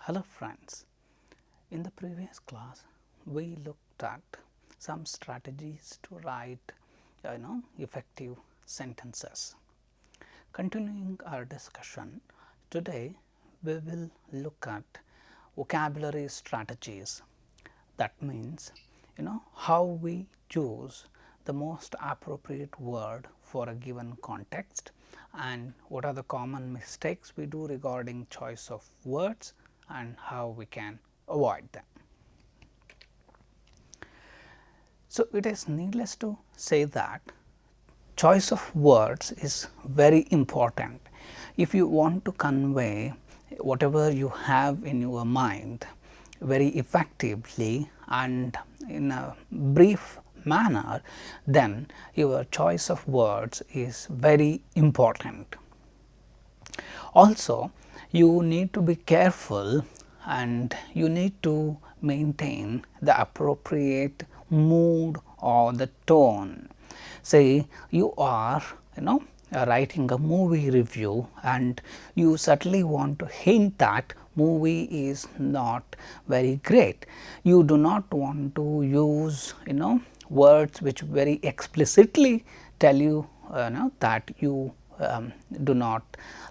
Hello friends, in the previous class we looked at some strategies to write effective sentences. Continuing our discussion, today we will look at vocabulary strategies. That means how we choose the most appropriate word for a given context and what are the common mistakes we do regarding choice of words and how we can avoid them. So, it is needless to say that choice of words is very important. If you want to convey whatever you have in your mind very effectively and in a brief manner, then your choice of words is very important. Also, you need to be careful and you need to maintain the appropriate mood or the tone. Say you are writing a movie review and you certainly want to hint that movie is not very great. You do not want to use words which very explicitly tell you that you do not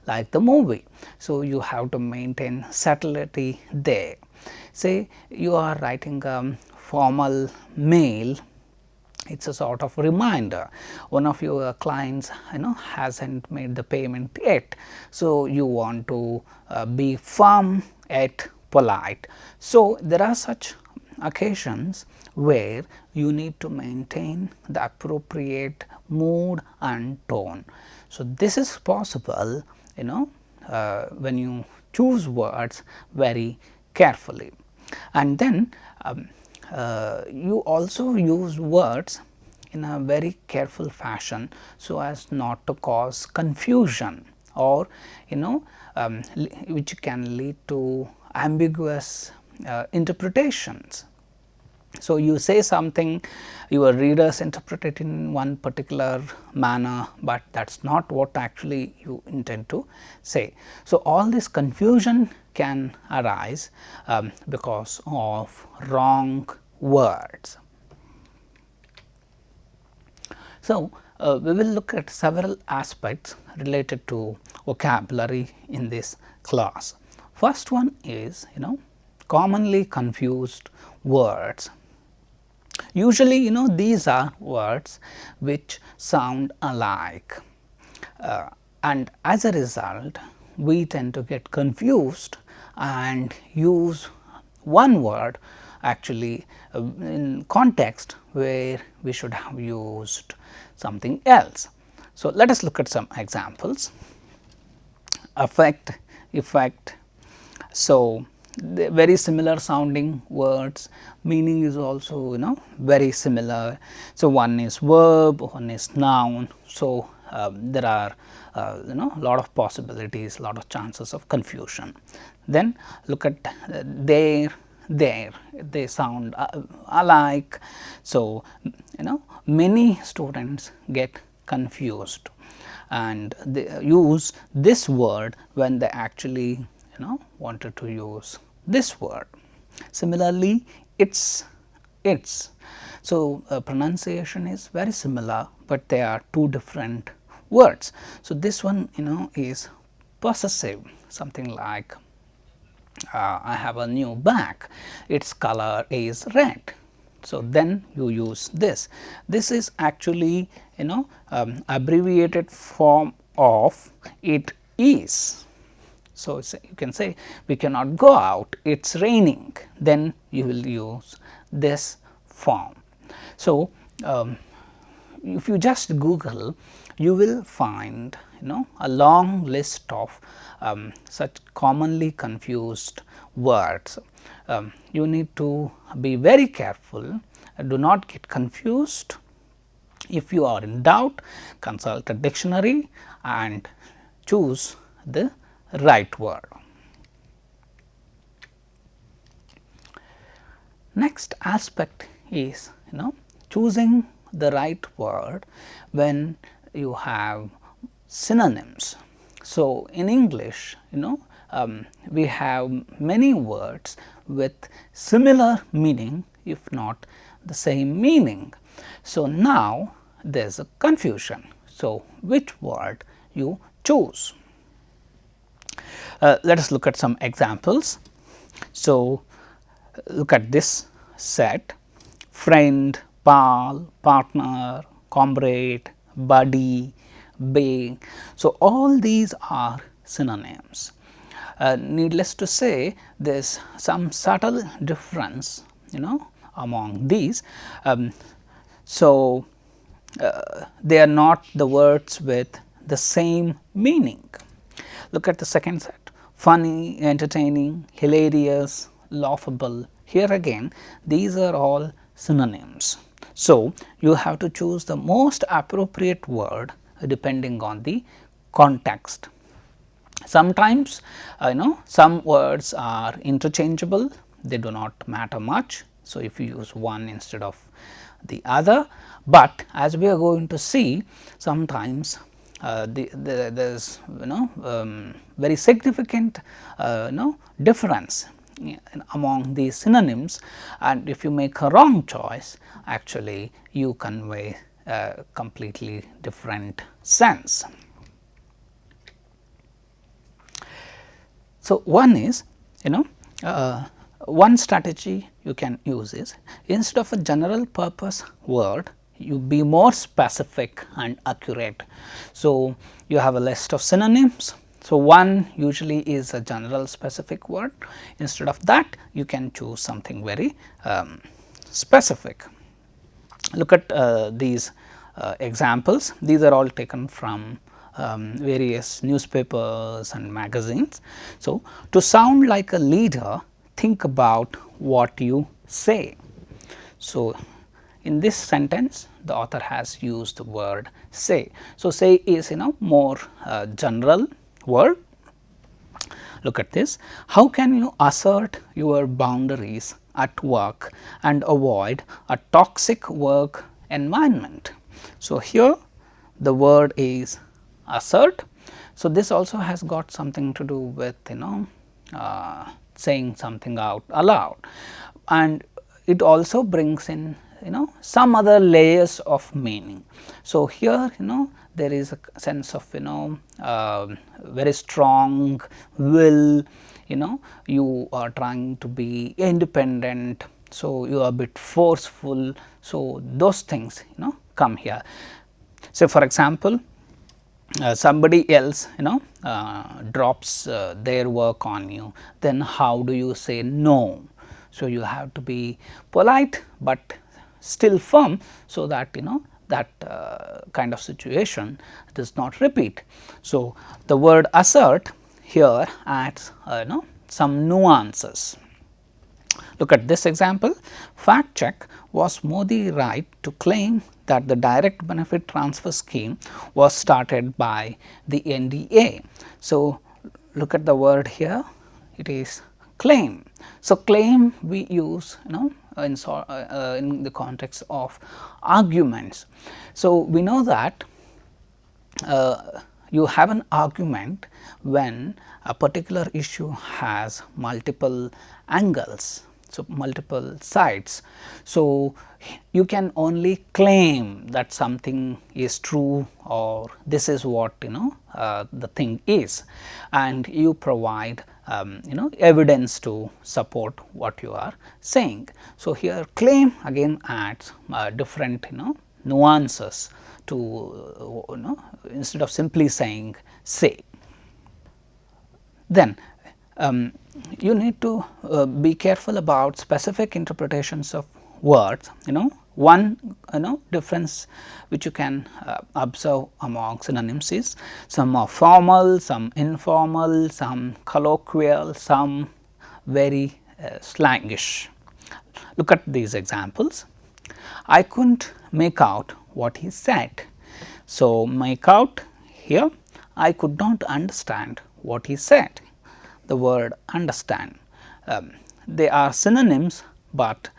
like the movie. So, you have to maintain subtlety there. Say you are writing a formal mail, it is a sort of reminder, one of your clients hasn't made the payment yet. So, you want to be firm yet polite. So, there are such occasions where you need to maintain the appropriate mood and tone. So, this is possible when you choose words very carefully, and then you also use words in a very careful fashion so as not to cause confusion or which can lead to ambiguous interpretations. So, you say something, your readers interpret it in one particular manner, but that is not what actually you intend to say. So, all this confusion can arise because of wrong words. So, we will look at several aspects related to vocabulary in this class. First one is commonly confused words. Usually these are words which sound alike and as a result we tend to get confused and use one word actually in context where we should have used something else. So, let us look at some examples. Affect, effect. So, the very similar sounding words, meaning is also very similar. So, one is verb, one is noun. So, there are lot of possibilities, lot of chances of confusion. Then look at there, they sound alike. So, many students get confused and they use this word when they actually wanted to use this word. Similarly, its. So, pronunciation is very similar, but they are two different words. So, this one is possessive, something like I have a new bag, its color is red. So, then you use this. This is actually abbreviated form of it is. So, you can say we cannot go out, it is raining, then you will use this form. So, if you just Google, you will find a long list of such commonly confused words. You need to be very careful, do not get confused. If you are in doubt, consult a dictionary and choose the right word. Next aspect is choosing the right word when you have synonyms. So, in English we have many words with similar meaning, if not the same meaning. So, now there is a confusion. So, which word you choose? Let us look at some examples. So, look at this set: friend, pal, partner, comrade, buddy, being. So, all these are synonyms. Needless to say, there is some subtle difference, among these. So, they are not the words with the same meaning. Look at the second set: funny, entertaining, hilarious, laughable. Here again, these are all synonyms. So, you have to choose the most appropriate word depending on the context. Sometimes, some words are interchangeable, they do not matter much. So, if you use one instead of the other, but as we are going to see, sometimes there is very significant difference among these synonyms, and if you make a wrong choice, actually you convey a completely different sense. So, one is one strategy you can use is, instead of a general purpose word, you be more specific and accurate. So, you have a list of synonyms. So, one usually is a general specific word. Instead of that, you can choose something very specific. Look at these examples. These are all taken from various newspapers and magazines. So, to sound like a leader, think about what you say. So, in this sentence, the author has used the word say. So, say is more general word. Look at this: how can you assert your boundaries at work and avoid a toxic work environment? So, here the word is assert. So, this also has got something to do with saying something out aloud, and it also brings in some other layers of meaning. So, here there is a sense of very strong will, you are trying to be independent. So, you are a bit forceful. So, those things come here. So, for example, somebody else drops their work on you, then how do you say no? So, you have to be polite, but still firm, so that that kind of situation does not repeat. So, the word assert here adds some nuances. Look at this example: fact check, was Modi right to claim that the direct benefit transfer scheme was started by the NDA? So, look at the word here, it is claim. So, claim we use in the context of arguments. So, we know that you have an argument when a particular issue has multiple angles. So, multiple sides. So, you can only claim that something is true, or this is what the thing is, and you provide evidence to support what you are saying. So, here claim again adds different nuances to instead of simply saying say. Then you need to be careful about specific interpretations of words. One difference which you can observe among synonyms is, some are formal, some informal, some colloquial, some very slangish. Look at these examples: I couldn't make out what he said. So, make out here, I could not understand what he said. The word understand, they are synonyms, but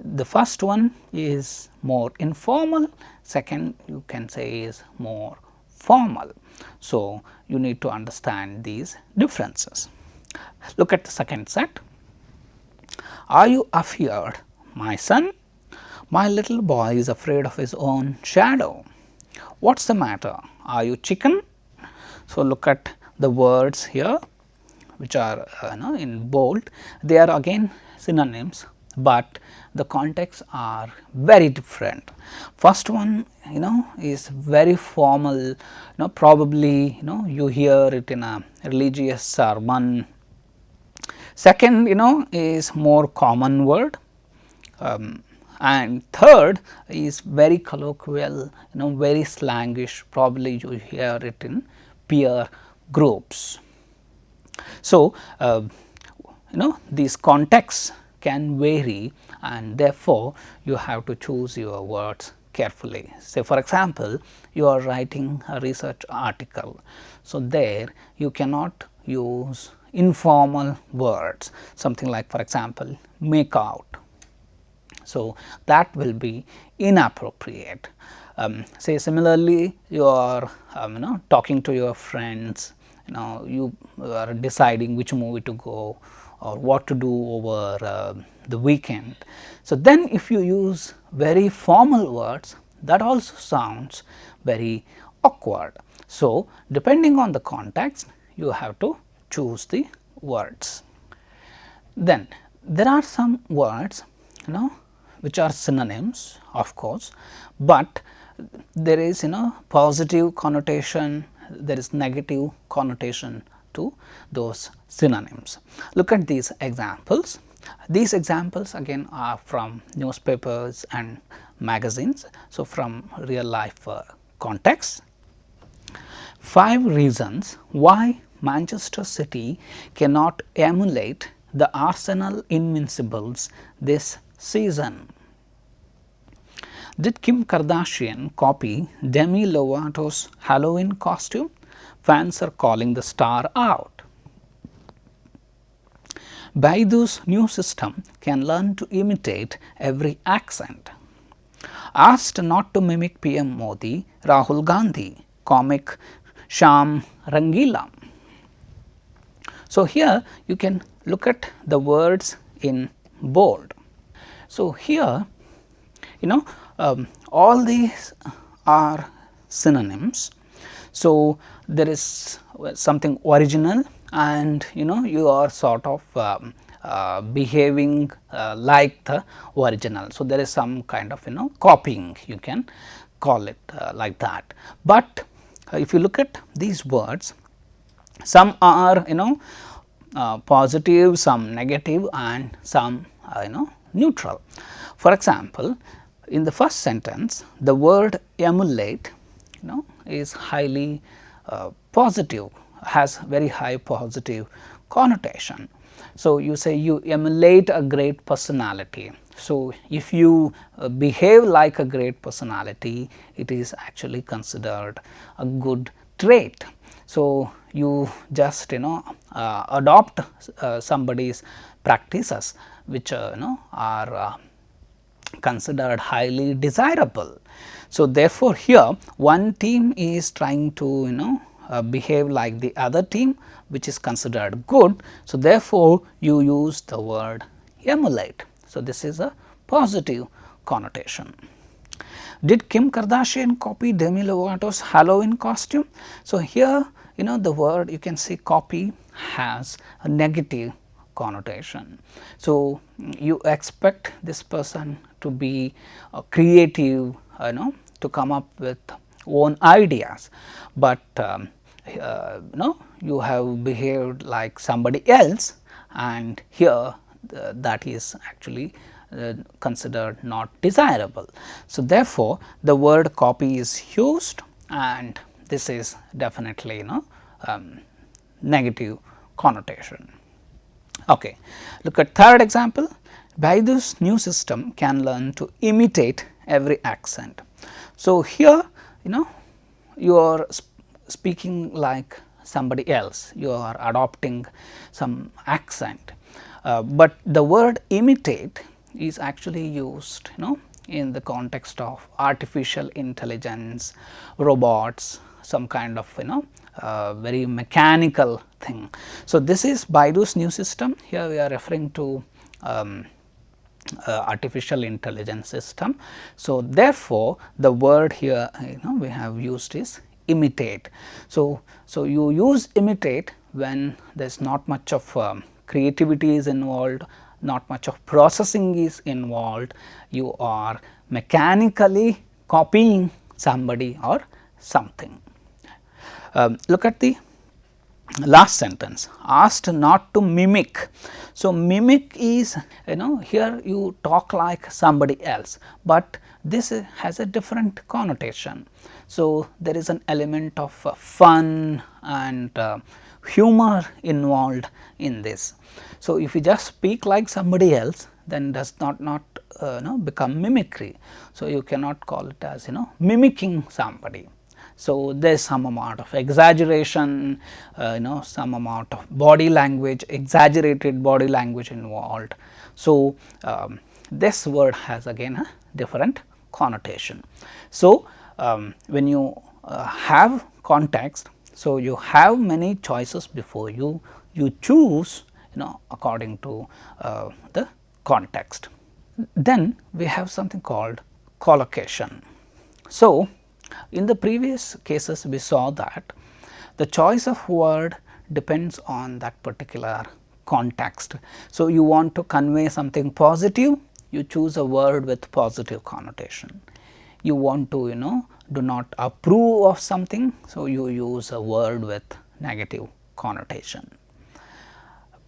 the first one is more informal, second you can say is more formal. So, you need to understand these differences. Look at the second set. Are you afeared, my son? My little boy is afraid of his own shadow. What's the matter? Are you chicken? So, look at the words here which are in bold. They are again synonyms, but the contexts are very different. First one is very formal, probably you hear it in a religious sermon. Second is more common word, and third is very colloquial, very slangish, probably you hear it in peer groups. So, these contexts can vary, and therefore, you have to choose your words carefully. Say for example, you are writing a research article. So, there you cannot use informal words, something like for example, make out. So, that will be inappropriate. Say similarly, you are talking to your friends, you are deciding which movie to go or what to do over the weekend. So, then if you use very formal words, that also sounds very awkward. So, depending on the context, you have to choose the words. Then there are some words which are synonyms, of course, but there is positive connotation, there is negative connotation to those synonyms. Look at these examples. These examples again are from newspapers and magazines. So, from real life context. 5 reasons why Manchester City cannot emulate the Arsenal Invincibles this season. Did Kim Kardashian copy Demi Lovato's Halloween costume? Fans are calling the star out. Baidu's new system can learn to imitate every accent. Asked not to mimic PM Modi, Rahul Gandhi, comic Sham Rangila. So, here you can look at the in bold. So, here all these are synonyms. So, there is something original and you are sort of behaving like the original. So, there is some kind of copying, you can call it like that. But if you look at these words, some are positive, some negative and some neutral. For example, in the first sentence the word emulate is highly positive, has very high positive connotation. So, you say you emulate a great personality. So, if you behave like a great personality, it is actually considered a good trait. So, you just adopt somebody's practices which are considered highly desirable. So, therefore, here one team is trying to behave like the other team which is considered good. So, therefore, you use the word emulate. So, this is a positive connotation. Did Kim Kardashian copy Demi Lovato's Halloween costume? So, here the word you can see copy has a negative connotation. So, you expect this person to be creative, to come up with own ideas, but you have behaved like somebody else, and here that is actually considered not desirable. So, therefore, the word copy is used, and this is definitely negative connotation. Okay. Look at third example. Baidu's new system can learn to imitate every accent. So, here you are speaking like somebody else, you are adopting some accent, but the word imitate is actually used in the context of artificial intelligence, robots, some kind of very mechanical thing. So, this is Baidu's new system. Here we are referring to artificial intelligence system. So, therefore, the word here we have used is imitate. So, you use imitate when there is not much of creativity is involved, not much of processing is involved, you are mechanically copying somebody or something. Look at the last sentence, asked not to mimic. So, mimic is here you talk like somebody else, but this has a different connotation. So, there is an element of fun and humor involved in this. So, if you just speak like somebody else, then does not become mimicry. So, you cannot call it as mimicking somebody. So, there is some amount of exaggeration, some amount of body language, exaggerated body language involved. So, this word has again a different connotation. So, when you have context, so you have many choices before you, you choose according to the context. Then we have something called collocation. So, in the previous cases we saw that the choice of word depends on that particular context. So, you want to convey something positive, you choose a word with positive connotation. You want to do not approve of something, so you use a word with negative connotation.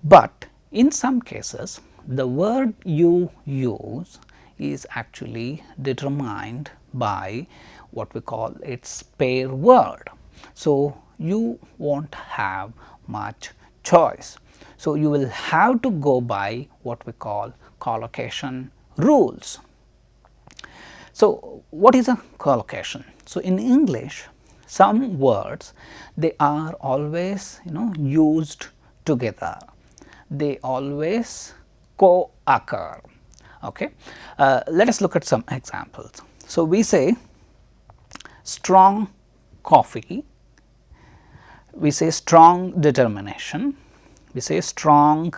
But in some cases the word you use is actually determined by what we call its pair word. So, you will not have much choice. So, you will have to go by what we call collocation rules. So, what is a collocation? So, in English some words they are always used together, they always co-occur. Okay. Let us look at some examples. So, we say strong coffee, we say strong determination, we say strong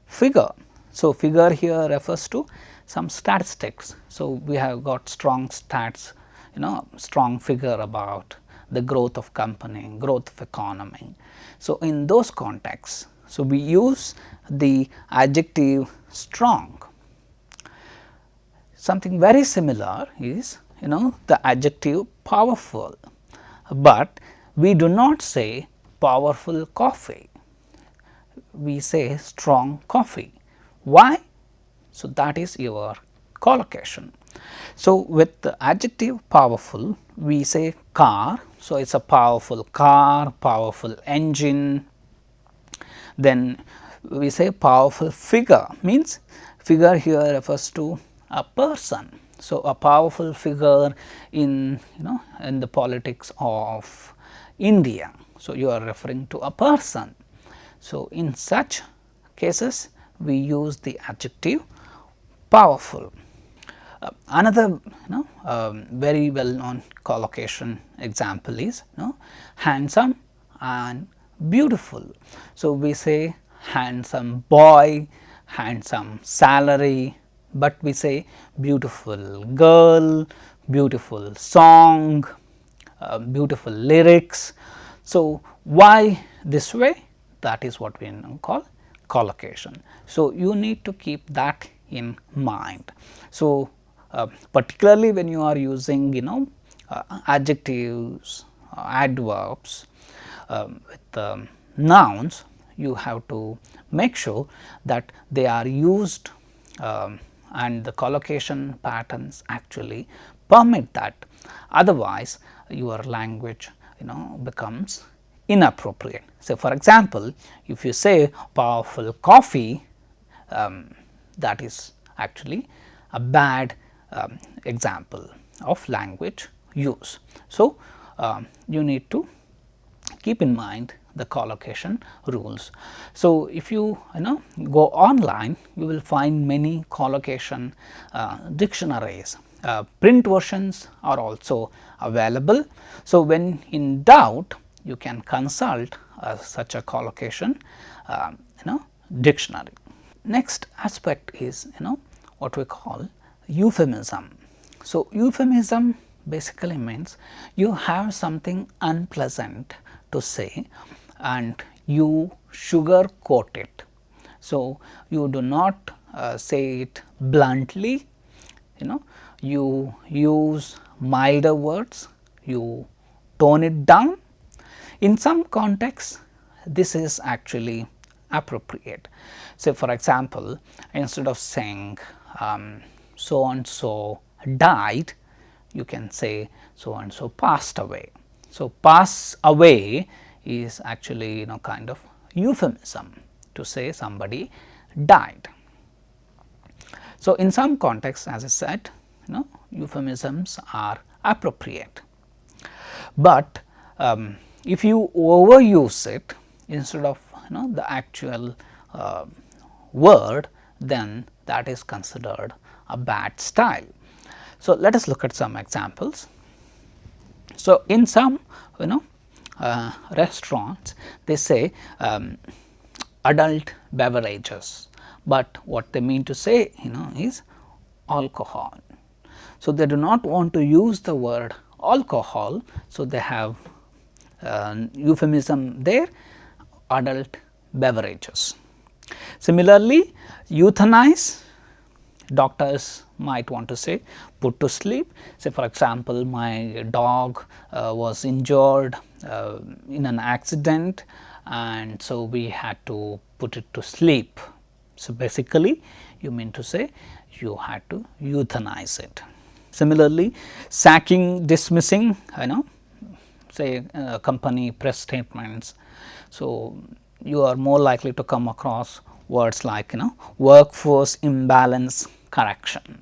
figure. So, figure here refers to some statistics. So, we have got strong stats, strong figure about the growth of company, growth of economy. So, in those contexts, so we use the adjective strong. Something very similar is the adjective powerful, but we do not say powerful coffee, we say strong coffee. Why? So, that is your collocation. So, with the adjective powerful we say car. So, it is a powerful car, powerful engine. Then we say powerful figure, means figure here refers to a person. So, a powerful figure in in the politics of India. So, you are referring to a person. So, in such cases we use the adjective powerful. Another very well known collocation example is handsome and beautiful. So, we say handsome boy, handsome salary, but we say beautiful girl, beautiful song, beautiful lyrics. So, why this way? That is what we call collocation. So, you need to keep that in mind. So, particularly when you are using adjectives, adverbs with nouns, you have to make sure that they are used and the collocation patterns actually permit that. Otherwise, your language becomes inappropriate. So, for example, if you say powerful coffee, that is actually a bad example of language use. So, you need to keep in mind the collocation rules. So, if you go online, you will find many collocation dictionaries. Print versions are also available. So, when in doubt, you can consult such a collocation dictionary. Next aspect is what we call euphemism. So, euphemism basically means you have something unpleasant to say and you sugarcoat it. So, you do not say it bluntly, you use milder words, you tone it down. In some contexts, this is actually appropriate. Say for example, instead of saying so and so died, you can say so and so passed away. So, pass away is actually kind of euphemism to say somebody died. So, in some contexts, as I said, euphemisms are appropriate, but if you overuse it instead of the actual word, then that is considered a bad style. So, let us look at some examples. So, in some restaurants, they say adult beverages, but what they mean to say is alcohol. So, they do not want to use the word alcohol. So, they have euphemism there, adult beverages. Similarly, euthanize, doctors might want to say put to sleep. Say for example, my dog was injured in an accident, and so we had to put it to sleep. So, basically you mean to say you had to euthanize it. Similarly, sacking, dismissing, say company press statements. So, you are more likely to come across words like workforce imbalance correction.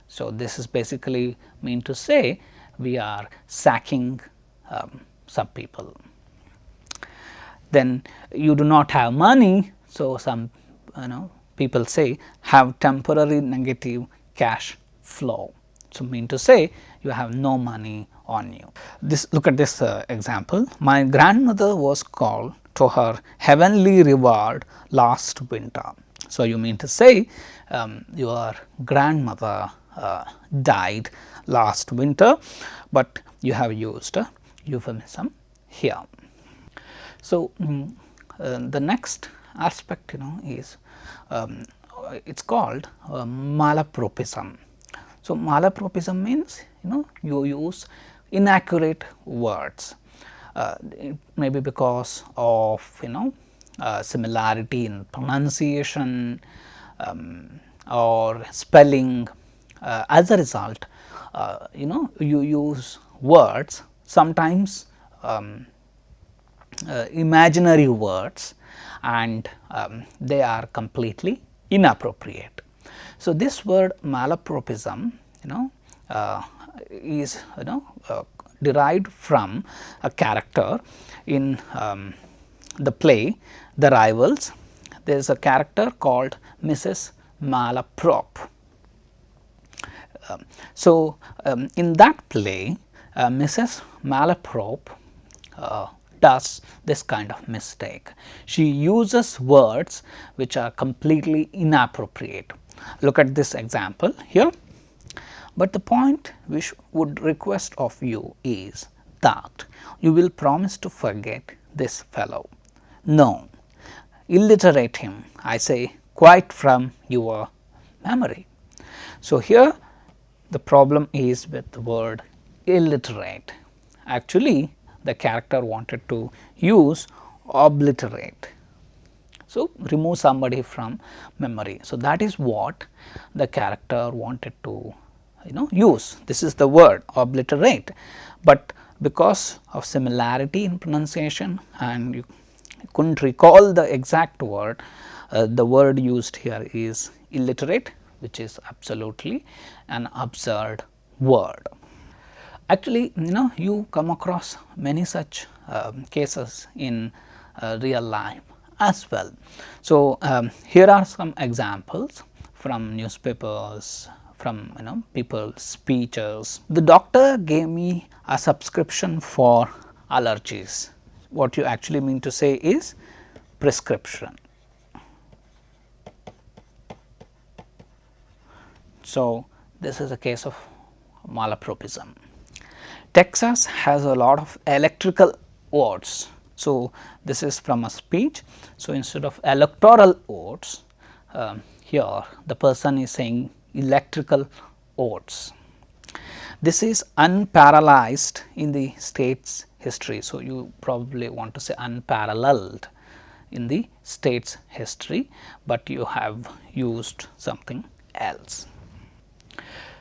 So, this is basically mean to say we are sacking some people. Then you do not have money. So, some people say have temporary negative cash flow. So, mean to say you have no money on you. This, look at this example. My grandmother was called to her heavenly reward last winter. So, you mean to say your grandmother died last winter, but you have used a euphemism here. So, the next aspect is it is called malapropism. So, malapropism means you use inaccurate words, it may be because of similarity in pronunciation or spelling. As a result, you use words, sometimes imaginary words, and they are completely inappropriate. So, this word malapropism is derived from a character in the play The Rivals. There is a character called Mrs. Malaprop. In that play, Mrs. Malaprop does this kind of mistake. She uses words which are completely inappropriate. Look at this example here. But the point which would request of you is that you will promise to forget this fellow. No, illiterate him, I say, quite from your memory. So, here the problem is with the word illiterate. Actually, the character wanted to use obliterate. So, remove somebody from memory. So, that is what the character wanted to use. This is the word obliterate, but because of similarity in pronunciation and you could not recall the exact word, the word used here is illiterate, which is absolutely an absurd word. Actually, you come across many such cases in real life as well. So, here are some examples from newspapers, from people's speeches. The doctor gave me a subscription for allergies. what you actually mean to say is prescription. So, this is a case of malapropism. Texas has a lot of electrical votes. So, this is from a speech. So, instead of electoral votes, here the person is saying electrical votes. This is unparalleled in the state's history. So, you probably want to say unparalleled in the state's history, but you have used something else.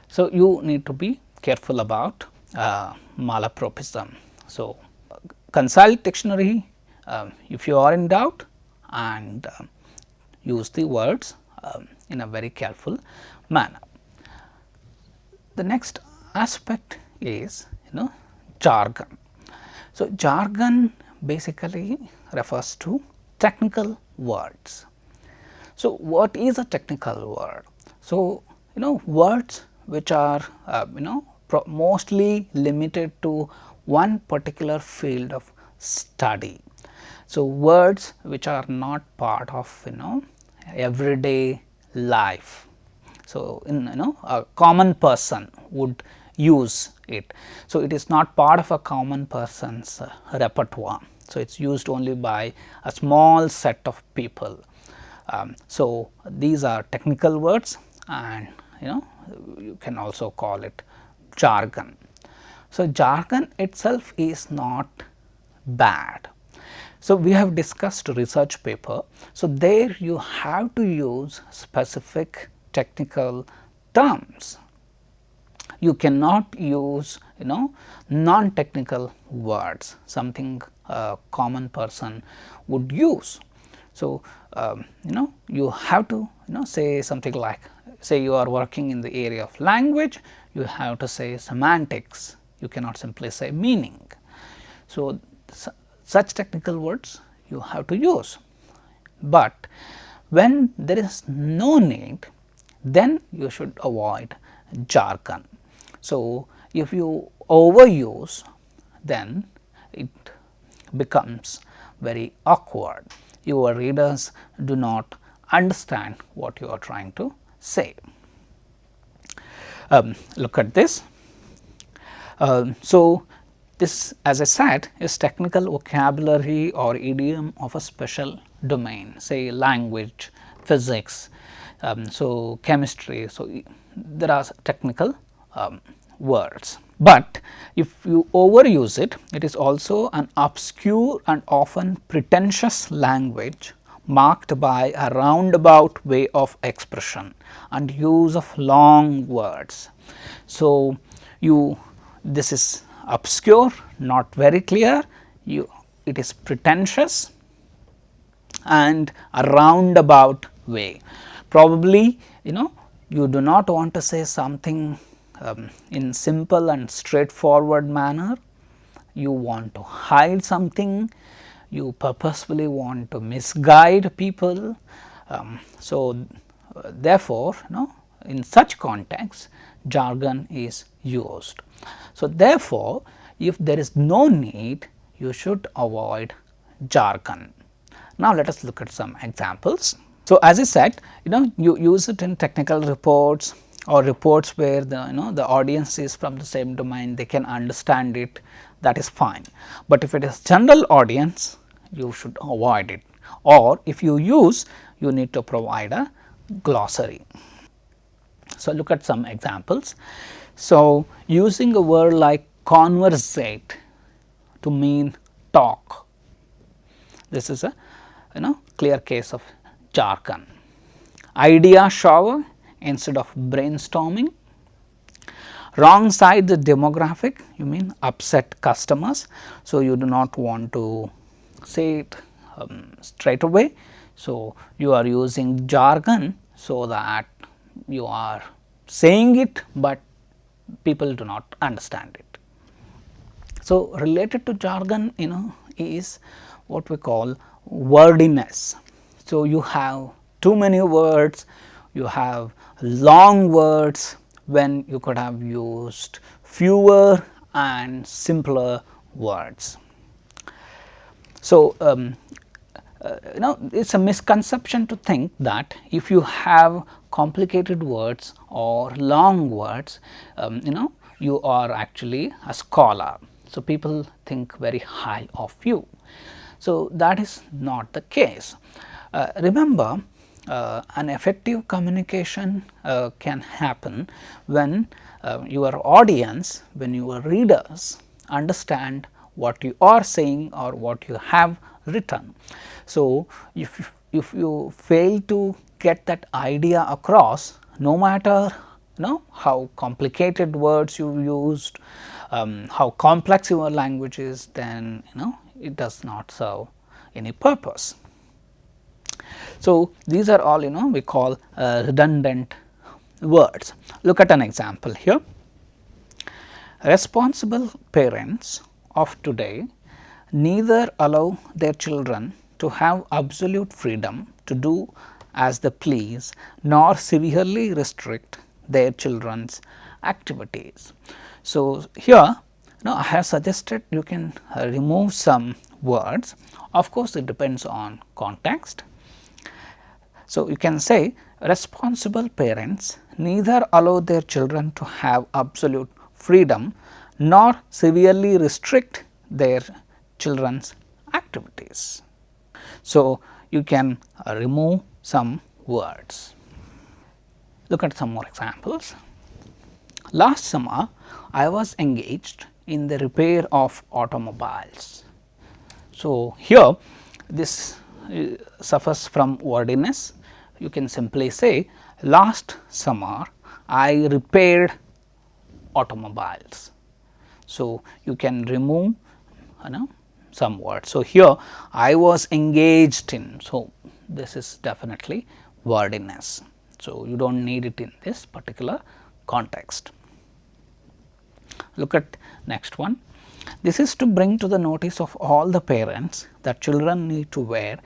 So, you need to be careful about malapropism. So, consult dictionary if you are in doubt, and use the words in a very careful manner. The next aspect is jargon. So, jargon basically refers to technical words. So, what is a technical word? So, words which are mostly limited to one particular field of study. So, words which are not part of everyday life. So, a common person would use it. So, it is not part of a common person's repertoire. So, it is used only by a small set of people. So, these are technical words, and you can also call it jargon. So, jargon itself is not bad. So, we have discussed research paper. So, there you have to use specific technical terms. You cannot use non-technical words, something a common person would use. So, you have to say something like, say you are working in the area of language, you have to say semantics, you cannot simply say meaning. So, such technical words you have to use, but when there is no need, then you should avoid jargon. So, if you overuse, then it becomes very awkward. Your readers do not understand what you are trying to say. Look at this. So, this, as I said, is technical vocabulary or idiom of a special domain, say language, physics, so chemistry. So, there are technical words, but if you overuse it, it is also an obscure and often pretentious language marked by a roundabout way of expression and use of long words. So, this is obscure, not very clear, it is pretentious and a roundabout way. Probably you do not want to say something in simple and straightforward manner, you want to hide something, you purposefully want to misguide people. So, therefore, in such context jargon is used. So, therefore, if there is no need, you should avoid jargon. Now, let us look at some examples. So, as I said, you use it in technical reports or reports where the audience is from the same domain, they can understand it, that is fine. But if it is general audience, you should avoid it, or if you use, you need to provide a glossary. So, look at some examples. So, using a word like conversate to mean talk, this is a clear case of jargon. Idea shower instead of brainstorming. Wrong side the demographic, you mean upset customers. So, you do not want to say it straight away. So, you are using jargon so that you are saying it, but people do not understand it. So, related to jargon is what we call wordiness. So, you have too many words, you have long words when you could have used fewer and simpler words. So, it is a misconception to think that if you have complicated words or long words, you are actually a scholar. So, people think very high of you. So, that is not the case. Remember, an effective communication can happen when your audience, when your readers understand what you are saying or what you have written. So, if you fail to get that idea across, no matter how complicated words you used, how complex your language is, then it does not serve any purpose. So, these are all we call redundant words. Look at an example here. Responsible parents of today neither allow their children to have absolute freedom to do as they please, nor severely restrict their children's activities. So, here I have suggested you can remove some words. Of course, it depends on context. So, you can say responsible parents neither allow their children to have absolute freedom nor severely restrict their children's activities. So, you can remove some words. Look at some more examples. Last summer, I was engaged in the repair of automobiles. So, here this suffers from wordiness. You can simply say last summer I repaired automobiles. So, you can remove some words. So, here I was engaged in. So, this is definitely wordiness. So, you do not need it in this particular context. Look at next one. This is to bring to the notice of all the parents that children need to wear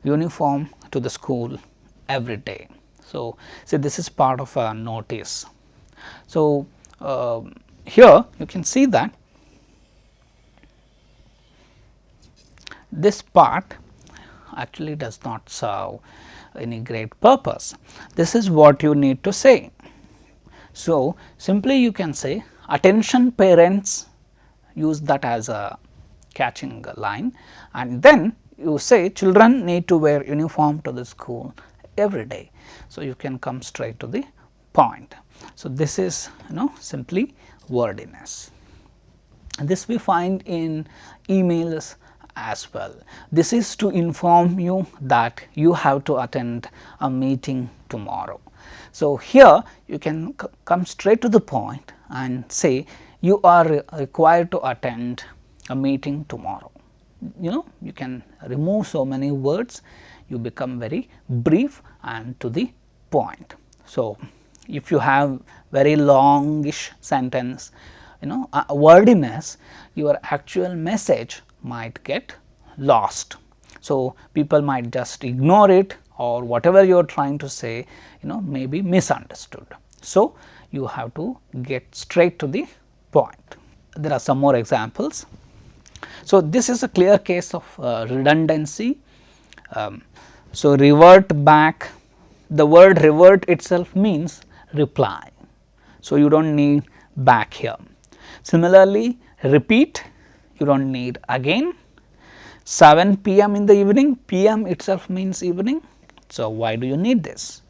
uniform to the school every day. So, see this is part of a notice. So, here you can see that this part actually does not serve any great purpose. This is what you need to say. So, simply you can say attention parents, use that as a catching line, and then you say children need to wear uniform to the school every day. So, you can come straight to the point. So, this is simply wordiness. This we find in emails as well. This is to inform you that you have to attend a meeting tomorrow. So, here you can come straight to the point and say you are required to attend a meeting tomorrow. You can remove so many words, you become very brief and to the point. So, if you have very longish sentence, wordiness, your actual message might get lost. So, people might just ignore it, or whatever you are trying to say may be misunderstood. So, you have to get straight to the point. There are some more examples. So, this is a clear case of redundancy. So, revert back, the word revert itself means reply. So, you do not need back here. Similarly, repeat, you do not need again. 7 p.m. in the evening, p.m. itself means evening. So, why do you need this?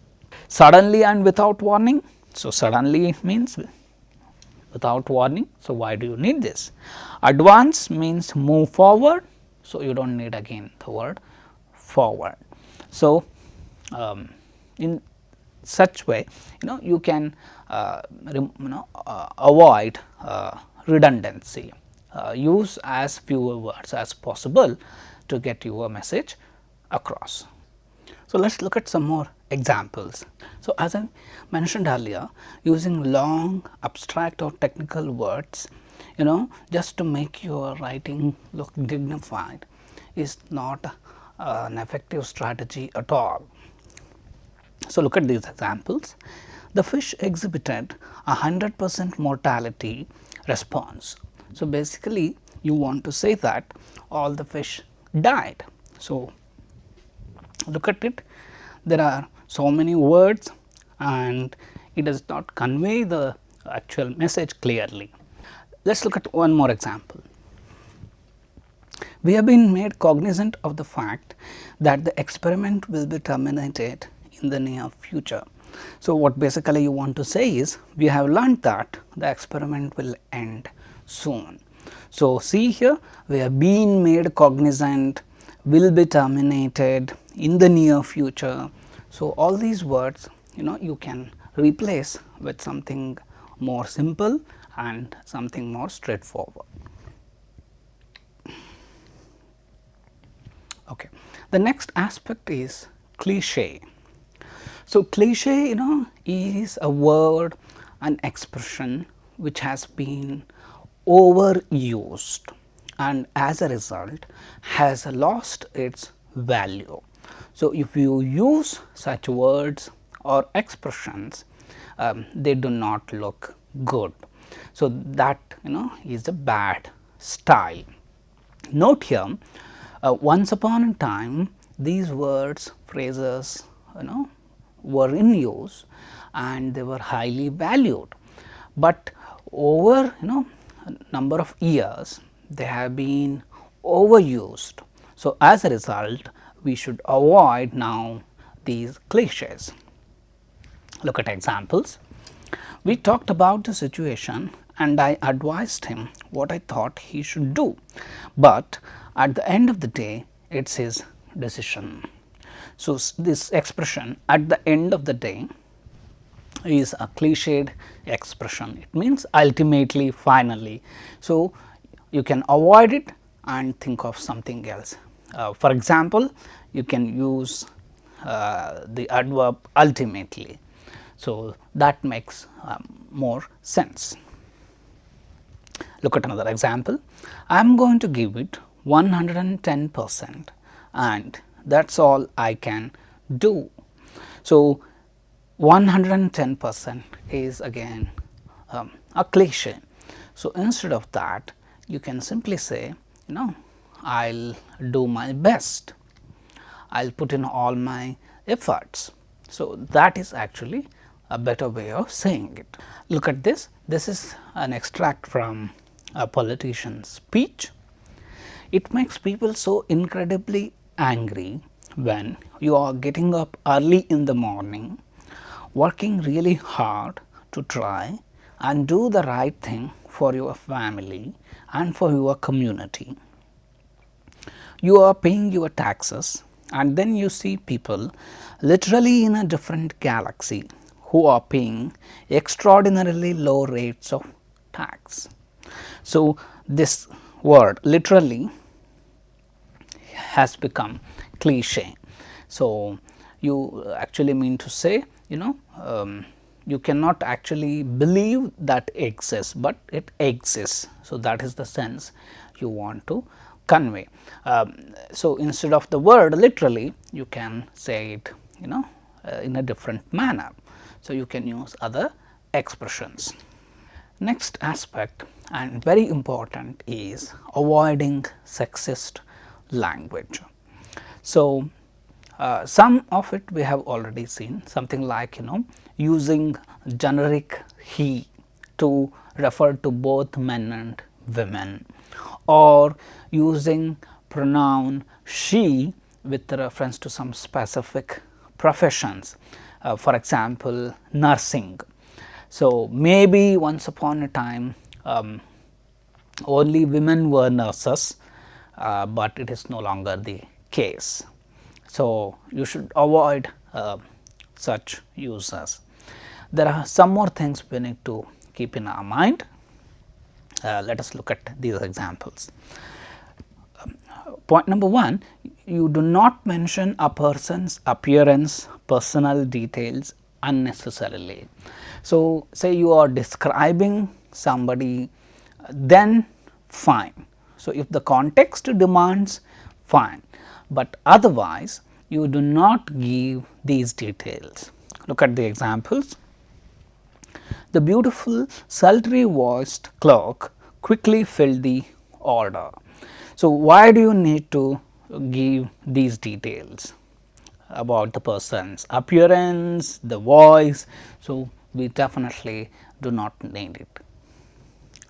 Suddenly and without warning. So, suddenly means without warning. So, why do you need this? Advance means move forward. So, you do not need again the word forward. So, in such way you can avoid redundancy, use as fewer words as possible to get your message across. So, let us look at some more examples. So, as I mentioned earlier, using long abstract or technical words just to make your writing look dignified is not an effective strategy at all. So, look at these examples. The fish exhibited 100% mortality response. So, basically you want to say that all the fish died. So, look at it, there are so many words and it does not convey the actual message clearly. Let us look at one more example. We have been made cognizant of the fact that the experiment will be terminated in the near future. So, what basically you want to say is we have learned that the experiment will end soon. So, see here we have been made cognizant, will be terminated, in the near future. So, all these words you can replace with something more simple and something more straightforward. Okay. The next aspect is cliche. So, cliche is a word, an expression which has been overused and as a result has lost its value. So, if you use such words or expressions, they do not look good. So, that is a bad style. Note here, once upon a time these words, phrases were in use and they were highly valued, but over number of years they have been overused. So, as a result we should avoid now these cliches. Look at examples. We talked about the situation and I advised him what I thought he should do, but at the end of the day it is his decision. So, this expression at the end of the day is a cliched expression, it means ultimately, finally. So, you can avoid it and think of something else. For example, you can use the adverb ultimately. So, that makes more sense. Look at another example. I am going to give it 110% and that is all I can do. So, 110% is again a cliche. So, instead of that you can simply say I will do my best, I will put in all my efforts. So, that is actually a better way of saying it. Look at this, this is an extract from a politician's speech. It makes people so incredibly angry when you are getting up early in the morning, working really hard to try and do the right thing for your family and for your community. You are paying your taxes and then you see people literally in a different galaxy who are paying extraordinarily low rates of tax. So, this word literally has become cliche. So, you actually mean to say you cannot actually believe that exists, but it exists. So, that is the sense you want to convey. So, instead of the word literally you can say it in a different manner. So, you can use other expressions. Next aspect and very important is avoiding sexist language. So, some of it we have already seen, something like using generic he to refer to both men and women, or using pronoun she with reference to some specific professions, for example nursing. So, maybe once upon a time only women were nurses, but it is no longer the case. So, you should avoid such uses. There are some more things we need to keep in our mind. Let us look at these examples. Point number 1, you do not mention a person's appearance, personal details unnecessarily. So, say you are describing somebody, then fine. So, if the context demands, fine, but otherwise you do not give these details. Look at the examples. The beautiful sultry voiced clerk quickly filled the order. So, why do you need to give these details about the person's appearance, the voice. So, we definitely do not need it.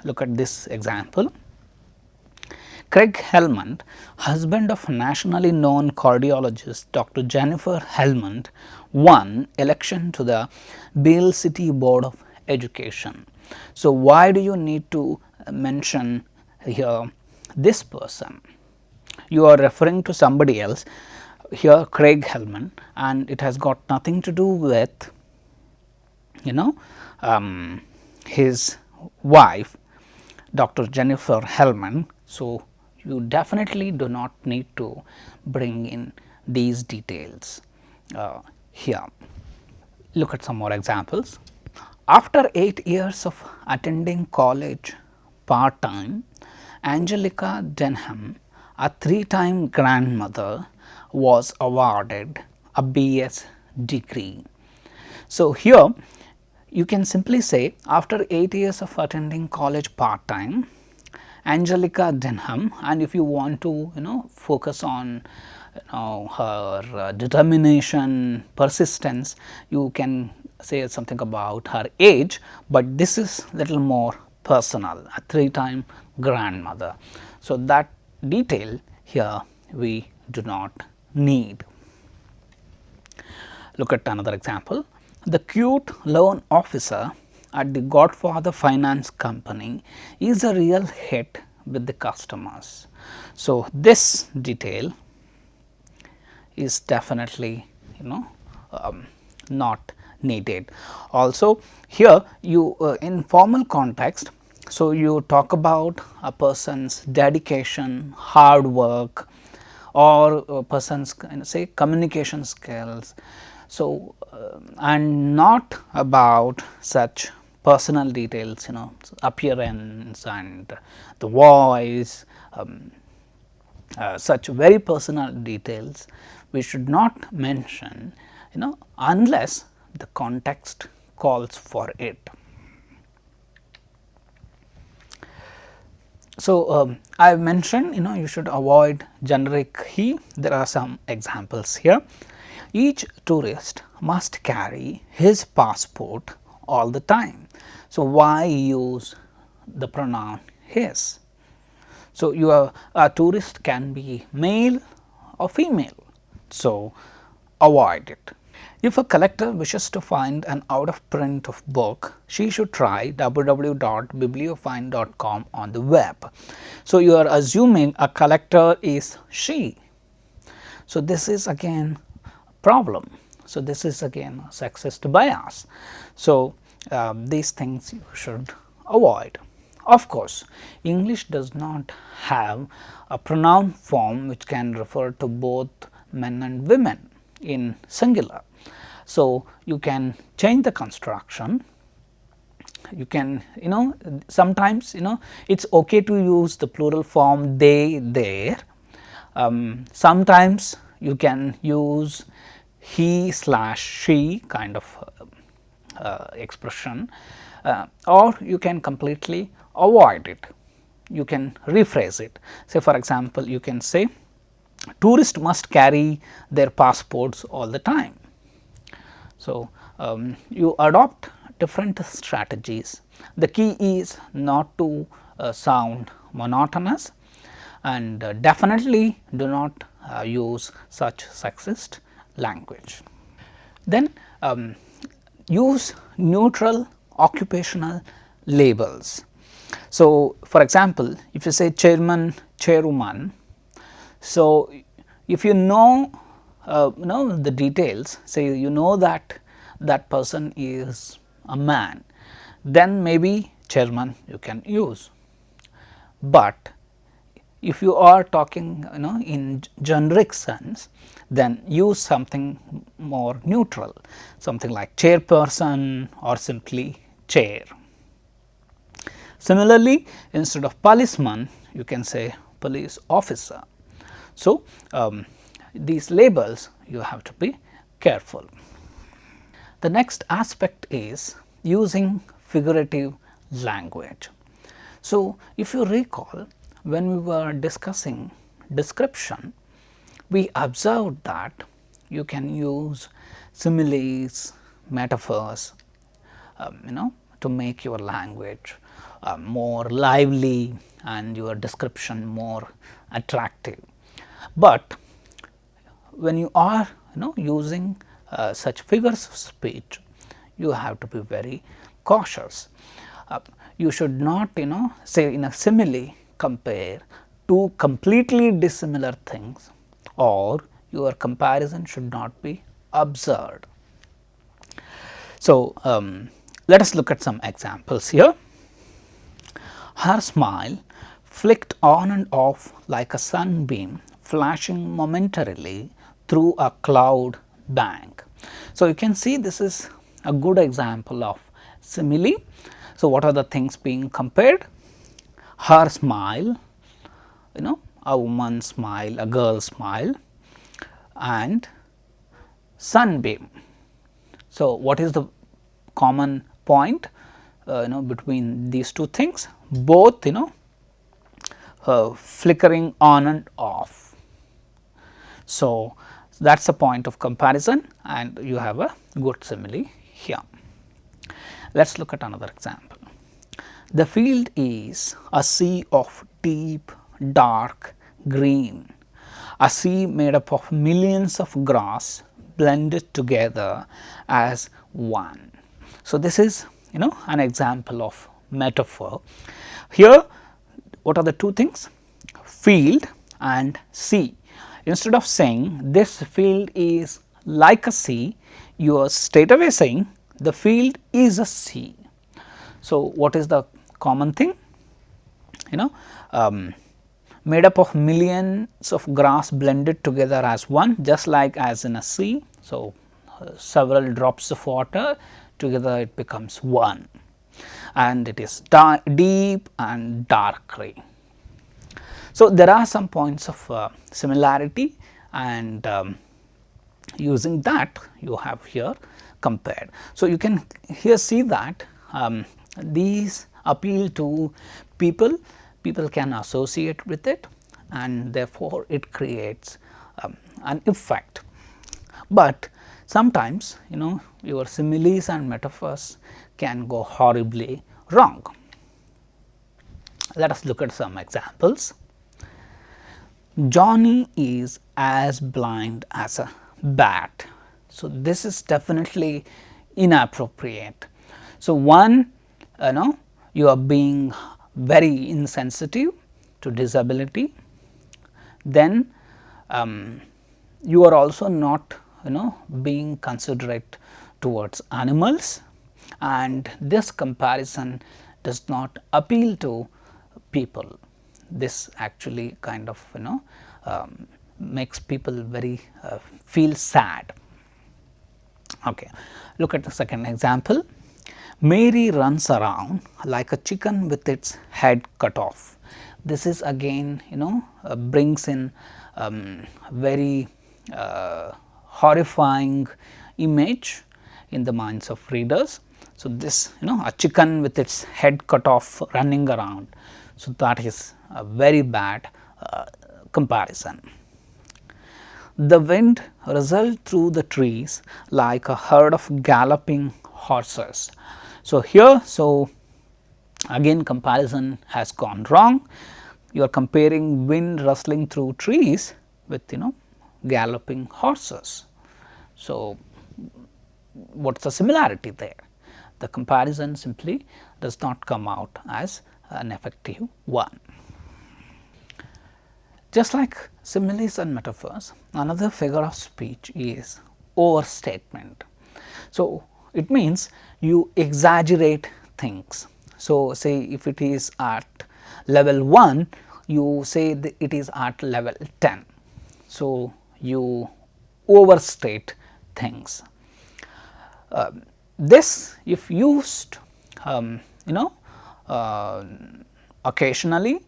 Look at this example. Craig Helmond, husband of nationally known cardiologist Dr. Jennifer Helmond, won election to the Beale City Board of Education. So, why do you need to mention here this person? You are referring to somebody else here, Craig Helmond, and it has got nothing to do with his wife Dr. Jennifer Helmond. So, you definitely do not need to bring in these details here. Look at some more examples. After 8 years of attending college part time, Angelica Denham, a 3-time grandmother, was awarded a BS degree. So, here you can simply say, after 8 years of attending college part time, Angelica Denham, and if you want to focus on her determination, persistence, you can say something about her age, but this is little more personal, a 3-time grandmother. So, that detail here we do not need. Look at another example. The cute loan officer at the Godfather Finance Company is a real hit with the customers. So, this detail is definitely not needed. Also, here you in formal context, so you talk about a person's dedication, hard work, or a person's say communication skills. So, and not about such personal details, appearance and the voice, such very personal details we should not mention, unless the context calls for it. So, I have mentioned you should avoid generic he. There are some examples here. Each tourist must carry his passport all the time. So, why use the pronoun his? So, a tourist can be male or female. So, avoid it. If a collector wishes to find an out of print of book, she should try www.bibliophile.com on the web. So, you are assuming a collector is she. So, this is again problem. So, this is again a sexist bias. So, these things you should avoid. Of course, English does not have a pronoun form which can refer to both men and women in singular. So, you can change the construction. You can sometimes it is okay to use the plural form they, their. Sometimes you can use he / she kind of expression, or you can completely avoid it. You can rephrase it. Say for example, you can say tourists must carry their passports all the time. So, you adopt different strategies. The key is not to sound monotonous, and definitely do not use such sexist language. Then use neutral occupational labels. So, for example, if you say chairman, chairwoman, so if you know the details, say that that person is a man, then maybe chairman you can use. But if you are talking in generic sense, then use something more neutral, something like chairperson or simply chair. Similarly, instead of policeman, you can say police officer. So, these labels you have to be careful. The next aspect is using figurative language. So, if you recall, when we were discussing description, we observed that you can use similes, metaphors, to make your language more lively and your description more attractive. But when you are using such figures of speech, you have to be very cautious. You should not say in a simile compare two completely dissimilar things, or your comparison should not be absurd. So, let us look at some examples here. Her smile flicked on and off like a sunbeam flashing momentarily through a cloud bank. So, you can see this is a good example of simile. So, what are the things being compared? Her smile, a woman's smile, a girl's smile, and sunbeam. So, what is the common point between these two things? Both flickering on and off. So, that is a point of comparison, and you have a good simile here. Let us look at another example. The field is a sea of deep dark green, a sea made up of millions of grass blended together as one. So, this is an example of metaphor. Here what are the two things? Field and sea. Instead of saying this field is like a sea, you are straight away saying the field is a sea. So, what is the common thing? Made up of millions of grass blended together as one, just like as in a sea. So, several drops of water together it becomes one, and it is deep and dark green. So, there are some points of similarity, and using that you have here compared. So, you can here see that these appeal to people can associate with it, and therefore, it creates an effect. But sometimes your similes and metaphors can go horribly wrong. Let us look at some examples. Johnny is as blind as a bat. So, this is definitely inappropriate. So, one you are being very insensitive to disability, then you are also not being considerate towards animals, and this comparison does not appeal to people. This actually kind of makes people very feel sad. Okay. Look at the second example. Mary runs around like a chicken with its head cut off. This is again brings in very horrifying image in the minds of readers. So, this a chicken with its head cut off running around. So, that is a very bad comparison. The wind rustled through the trees like a herd of galloping horses. So, here again comparison has gone wrong. You are comparing wind rustling through trees with galloping horses. So, what is the similarity there? The comparison simply does not come out as an effective one. Just like similes and metaphors, another figure of speech is overstatement. So, it means you exaggerate things. So, say if it is at level 1, you say that it is at level 10. So, you overstate things. This if used occasionally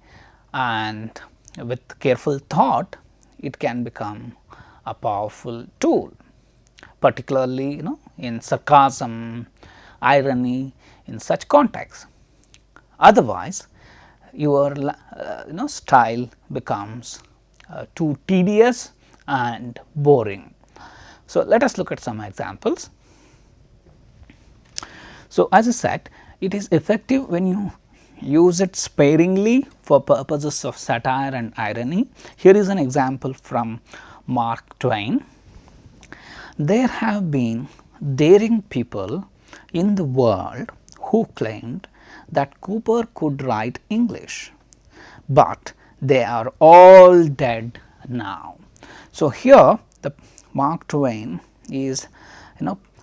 and with careful thought, it can become a powerful tool, particularly in sarcasm, irony, in such contexts. Otherwise, your style becomes too tedious and boring. So, let us look at some examples. So, as I said, it is effective when you use it sparingly for purposes of satire and irony. Here is an example from Mark Twain. There have been daring people in the world who claimed that Cooper could write English, but they are all dead now. So, here the Mark Twain is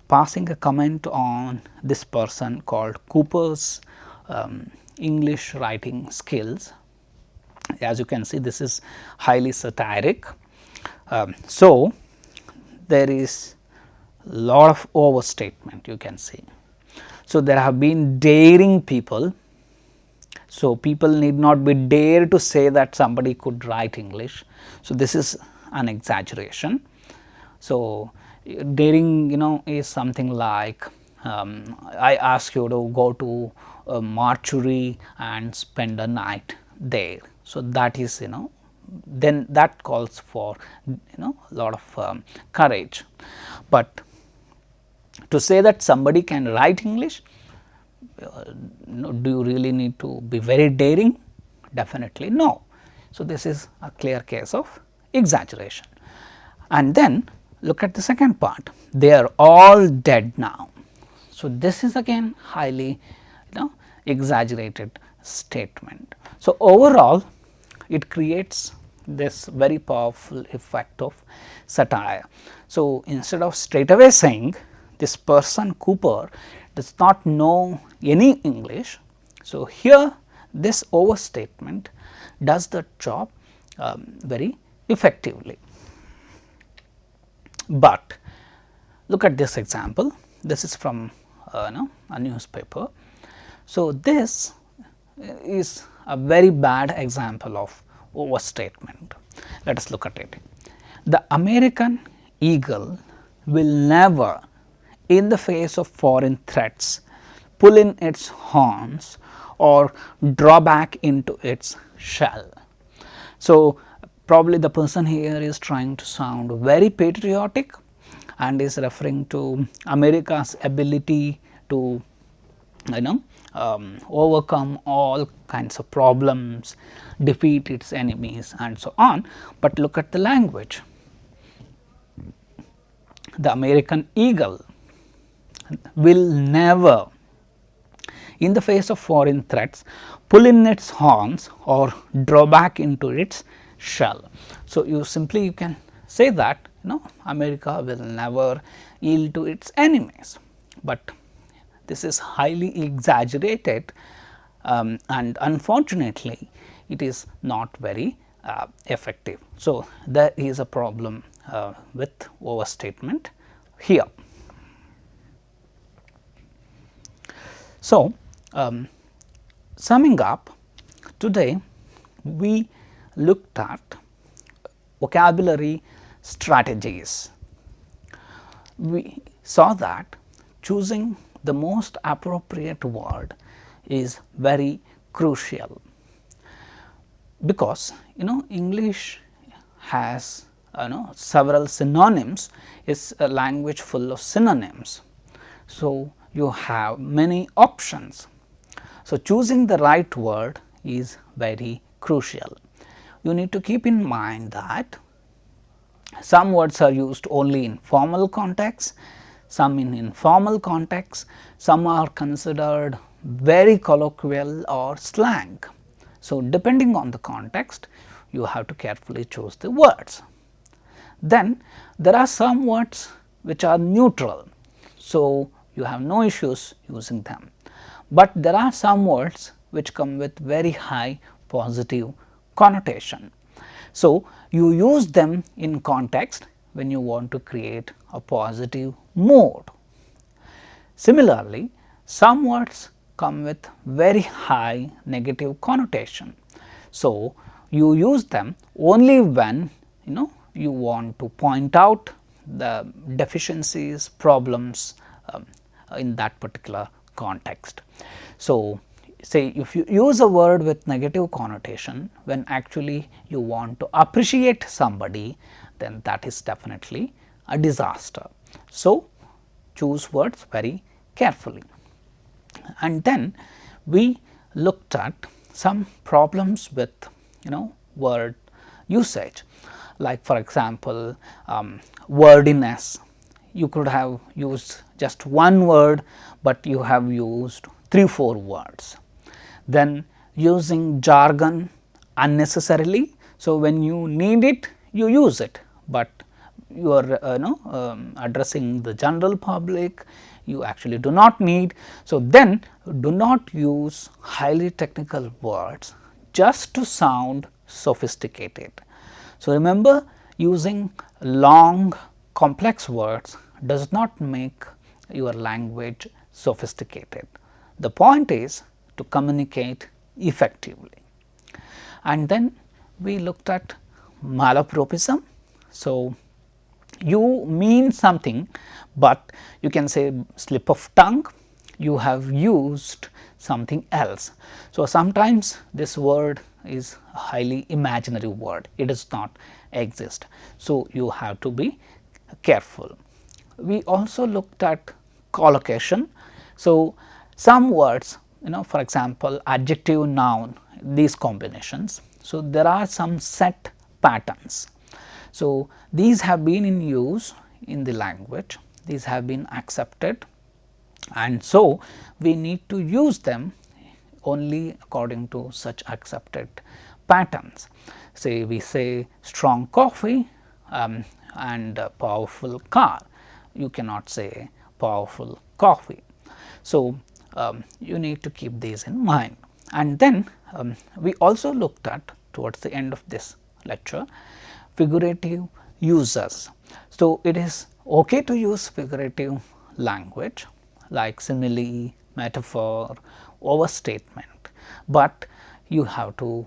passing a comment on this person called Cooper's English writing skills. As you can see, this is highly satiric. So, there is lot of overstatement you can see. So, there have been daring people. So, people need not be dare to say that somebody could write English. So, this is an exaggeration. So, daring is something like I ask you to go to a mortuary and spend a night there. So, that is then that calls for a lot of courage, but to say that somebody can write English, do you really need to be very daring? Definitely no. So, this is a clear case of exaggeration. And then look at the second part, they are all dead now. So, this is again highly exaggerated statement. So, overall it creates this very powerful effect of satire. So, instead of straight away saying this person Cooper does not know any English. So, here this overstatement does the job very effectively. But look at this example, this is from a newspaper. So, this is a very bad example of overstatement. Let us look at it. The American eagle will never, in the face of foreign threats, pull in its horns or draw back into its shell. So, probably the person here is trying to sound very patriotic and is referring to America's ability to overcome all kinds of problems, defeat its enemies and so on. But look at the language. The American eagle will never, in the face of foreign threats, pull in its horns or draw back into its shell. So, you can say that America will never yield to its enemies, but this is highly exaggerated and unfortunately it is not very effective. So, there is a problem with overstatement here. So, summing up, today we looked at vocabulary strategies. We saw that choosing the most appropriate word is very crucial, because English has several synonyms, is a language full of synonyms. So, you have many options. So, choosing the right word is very crucial. You need to keep in mind that some words are used only in formal contexts, some in informal contexts, some are considered very colloquial or slang. So, depending on the context, you have to carefully choose the words. Then there are some words which are neutral. So, you have no issues using them, but there are some words which come with very high positive connotation. So, you use them in context when you want to create a positive mood. Similarly, some words come with very high negative connotation. So, you use them only when you want to point out the deficiencies, problems in that particular context. So, say if you use a word with negative connotation when actually you want to appreciate somebody, then that is definitely a disaster. So, choose words very carefully. And then we looked at some problems with word usage, like for example, wordiness. You could have used just one word, but you have used 3-4 words. Then using jargon unnecessarily. So, when you need it, you use it, but you are addressing the general public, you actually do not need. So, then do not use highly technical words just to sound sophisticated. So, remember, using long complex words does not make your language sophisticated. The point is to communicate effectively. And then we looked at malapropism. So, you mean something, but you can say slip of tongue, you have used something else. So, sometimes this word is a highly imaginary word, it does not exist. So, you have to be careful. We also looked at collocation. So, some words, for example, adjective, noun, these combinations. So, there are some set patterns. So, these have been in use in the language, these have been accepted, and so we need to use them only according to such accepted patterns. Say we say strong coffee and powerful car, you cannot say powerful coffee. So, you need to keep these in mind. And then we also looked at towards the end of this lecture figurative uses. So, it is okay to use figurative language like simile, metaphor, overstatement, but you have to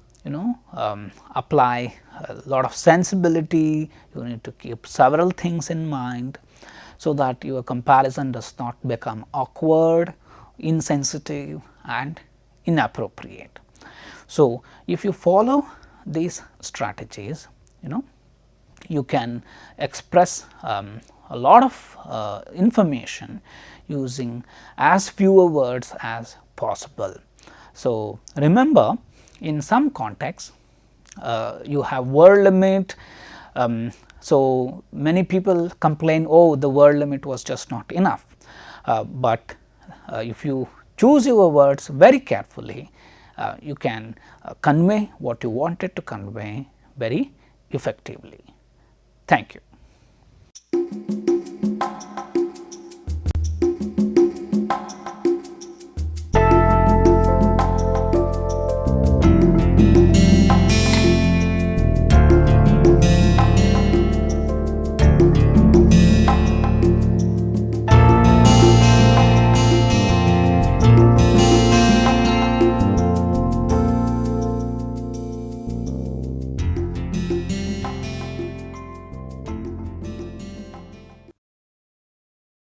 apply a lot of sensibility, you need to keep several things in mind, so that your comparison does not become awkward, insensitive and inappropriate. So, if you follow these strategies, you can express a lot of information using as fewer words as possible. So, remember, in some contexts you have word limit. So, many people complain, oh, the word limit was just not enough, but if you choose your words very carefully, you can convey what you wanted to convey very effectively. Thank you.